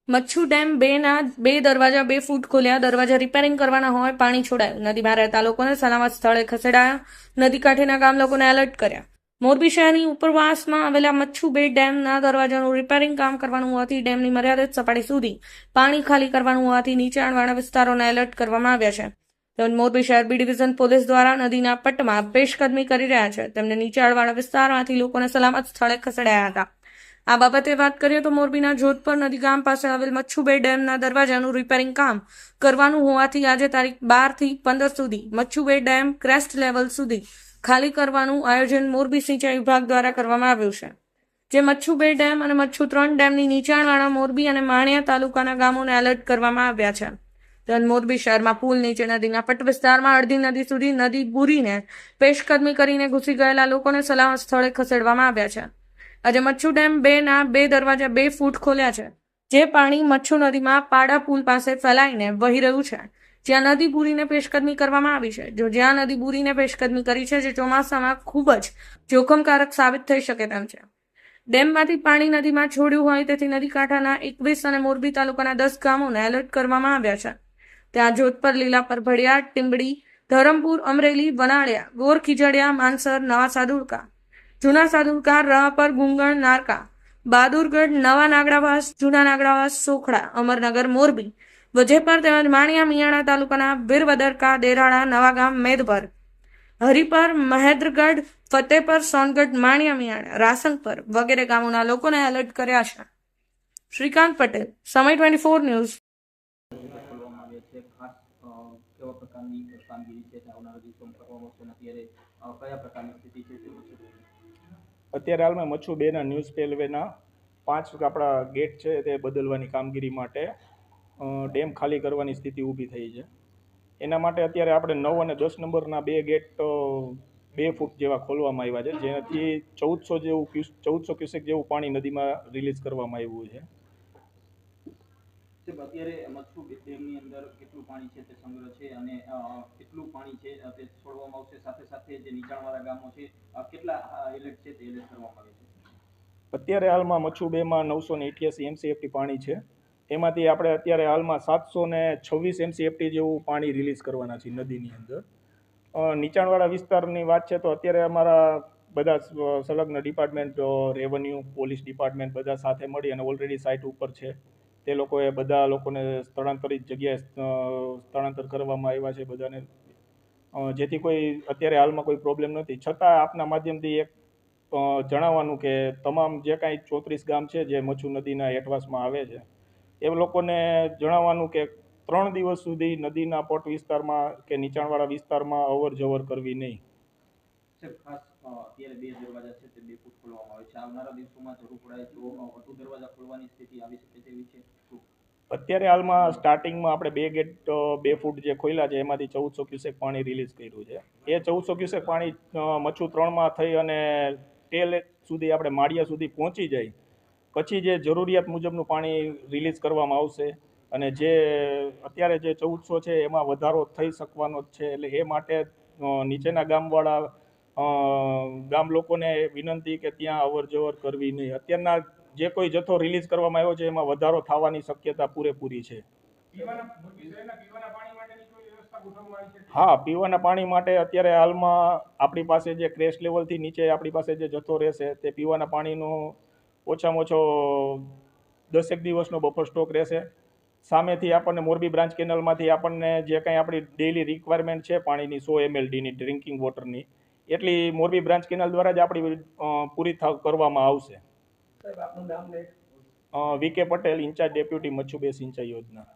Machchhu dam બેના 2 દરવાજા 2 ફૂટ ખોલ્યા. દરવાજા રિપેરિંગ કરવાના હોય પાણી છોડાયું. નદીમાં રહેતા લોકોને સલામત સ્થળે ખસેડાયા. નદી કાંઠેના ગામ લોકોને એલર્ટ કર્યા. મોરબી શહેરની ઉપરવાસમાં આવેલા મચ્છુ બે ડેમના દરવાજાનું રિપેરિંગ કામ કરવાનું હોવાથી ડેમની મર્યાદિત સપાટી સુધી પાણી ખાલી કરવાનું હોવાથી નીચાણવાળા વિસ્તારોને એલર્ટ કરવામાં આવ્યા છે. તેમજ મોરબી શહેર બી ડિવિઝન પોલીસ દ્વારા નદીના પટ્ટમાં પેશકદમી કરી રહ્યા છે. તેમને નીચાણવાળા વિસ્તારમાંથી લોકોને સલામત સ્થળે ખસેડાયા હતા. આ બાબતે વાત કરીએ તો મોરબીના જોધપર નદી ગામ પાસે આવેલ મચ્છુબે ડેમના દરવાજાનું રિપેરિંગ કામ કરવાનું હોવાથી આજે તારીખ 12 થી 15 સુધી મચ્છુબે ડેમ ક્રેસ્ટ લેવલ સુધી ખાલી કરવાનું આયોજન મોરબી સિંચાઈ વિભાગ દ્વારા કરવામાં આવ્યું છે. જે મચ્છુબે ડેમ અને મચ્છુ 3 ડેમની નીચાણવાળા મોરબી અને માણિયા તાલુકાના ગામોને એલર્ટ કરવામાં આવ્યા છે. તેમજ મોરબી શહેરમાં પુલ નીચે નદીના પટ વિસ્તારમાં અડધી નદી સુધી નદી બુરીને પેશકદમી કરીને ઘૂસી ગયેલા લોકોને સલામત સ્થળે ખસેડવામાં આવ્યા છે. આજે મચ્છુ ડેમ 2ના 2 દરવાજા 2 ફૂટ ખોલ્યા છે. જે પાણી મચ્છુ નદીમાં પાડા પુલ પાસે ફેલાઈને વહી રહ્યું છે. જ્યાં નદી બુરીને પેશકદમી કરવામાં આવી છે. જ્યાં નદી બુરીને પેશકદમી કરી છે જે ચોમાસામાં ખૂબ જ જોખમકારક સાબિત થઈ શકે તેમ છે. ડેમમાંથી પાણી નદીમાં છોડ્યું હોય તેથી નદી કાંઠાના 21 અને મોરબી તાલુકાના 10 ગામોને એલર્ટ કરવામાં આવ્યા છે. ત્યાં જોધપર, લીલાપર, ભડિયાદ, ટીંબડી, ધરમપુર, અમરેલી, વનાળિયા, ગોર ખીજડીયા, માનસર, નવા સાદુલકા, જૂના સાદુલકા, રાપર, ગુંગણ, નારકા, બહાદુરગઢ, નવા નાગડાવાસ, જૂના નાગડાવાસ, સોખડા, અમરનગર, મોરબી, વજેપર તેમજ માણિયા મિયાણા તાલુકાના વીરવદરકા, દેરાળા, નવાગામ, મેદપર, હરિપર, મહેન્દ્રગઢ, ફતેપર, સોનગઢ, માણિયા મિયાણા, રાસંગપર વગેરે ગામોના લોકોને એલર્ટ કર્યા છે. શ્રીકાંત પટેલ, સમય 24 ન્યૂઝ. અત્યારે હાલમાં મચ્છુ બેના ન્યૂઝ પેલવેના 5 આપણા ગેટ છે તે બદલવાની કામગીરી માટે ડેમ ખાલી કરવાની સ્થિતિ ઊભી થઈ છે. એના માટે અત્યારે આપણે 9 અને 10 નંબરના 2 ગેટ 2 ફૂટ જેવા ખોલવામાં આવ્યા છે, જેનાથી 1400 ક્યુસેક જેવું પાણી નદીમાં રિલીઝ કરવામાં આવ્યું છે. અત્યારે મચ્છુ ડેમની અંદર કેટલું પાણી છે તે સંગ્રહ છે અને કેટલું પાણી છે તે છોડવામાં આવશે, સાથે સાથે જે નીચાણવાળા ગામો છે કેટલા એલર્ટ છે તે એલર્ટ કરવામાં આવે છે? અત્યારે હાલમાં મચ્છુ બેમાં 988 MCFT પાણી છે. એમાંથી આપણે અત્યારે હાલમાં 726 MCFT જેવું પાણી રિલીઝ કરવાના છે નદીની અંદર. નીચાણવાળા વિસ્તારની વાત છે તો અત્યારે અમારા બધા સંલગ્ન ડિપાર્ટમેન્ટ, રેવન્યુ, પોલીસ ડિપાર્ટમેન્ટ બધા સાથે મળી અને ઓલરેડી સાઇટ ઉપર છે. તે લોકોએ બધા લોકોને સ્થળાંતરિત જગ્યાએ સ્થળાંતર કરવામાં આવ્યા છે બધાને, જેથી કોઈ અત્યારે હાલમાં કોઈ પ્રોબ્લેમ નથી. છતાં આપના માધ્યમથી એક જણાવવાનું કે તમામ જે કાંઈ 34 ગામ છે જે મચ્છુ નદીના હેઠવાસમાં આવે છે એ લોકોને જણાવવાનું કે 3 દિવસ સુધી નદીના પટ વિસ્તારમાં કે નીચાણવાળા વિસ્તારમાં અવર જવર કરવી નહીં. ખાસ અત્યારે 2 દરવાજા છે તે 2 ફૂટ ખોલવામાં આવે છે. આવનારા દિવસોમાં જરૂર પડે તો વધુ દરવાજા ખોલવાની સ્થિતિ આવી શકે તેવી છે. અત્યારે હાલમાં સ્ટાર્ટિંગમાં આપણે 2 ગેટ 2 ફૂટ જે ખોલ્યા છે એમાંથી 1400 ક્યુસેક પાણી રિલીઝ કર્યું છે. એ 1400 ક્યુસેક પાણી મચ્છુ 3માં થઈ અને ટેલ સુધી આપણે માળિયા સુધી પહોંચી જાય પછી જે જરૂરિયાત મુજબનું પાણી રિલીઝ કરવામાં આવશે. અને જે અત્યારે જે 1400 છે એમાં વધારો થઈ શકવાનો જ છે. એટલે એ માટે નીચેના ગામવાળા ગામ લોકોને વિનંતી કે ત્યાં અવર જવર કરવી નહીં. અત્યારના જે કોઈ જથ્થો રિલીઝ કરવામાં આવ્યો છે એમાં વધારો થવાની શક્યતા પૂરેપૂરી છે. હા, પીવાના પાણી માટે અત્યારે હાલમાં આપણી પાસે જે ક્રેશ લેવલથી નીચે આપણી પાસે જે જથ્થો રહેશે તે પીવાના પાણીનો ઓછામાં ઓછો 10 દિવસનો બફર સ્ટોક રહેશે. સામેથી આપણને મોરબી બ્રાન્ચ કેનલમાંથી આપણને જે કાંઈ આપણી ડેઇલી રિક્વાયરમેન્ટ છે પાણીની 100 ml ડ્રિંકિંગ વોટરની, એટલી મોરબી બ્રાન્ચ કેનલ દ્વારા જ આપણી પૂરી કરવામાં આવશે. VK Patel, incharge deputy Machchhu બે સિંચાઈ યોજના.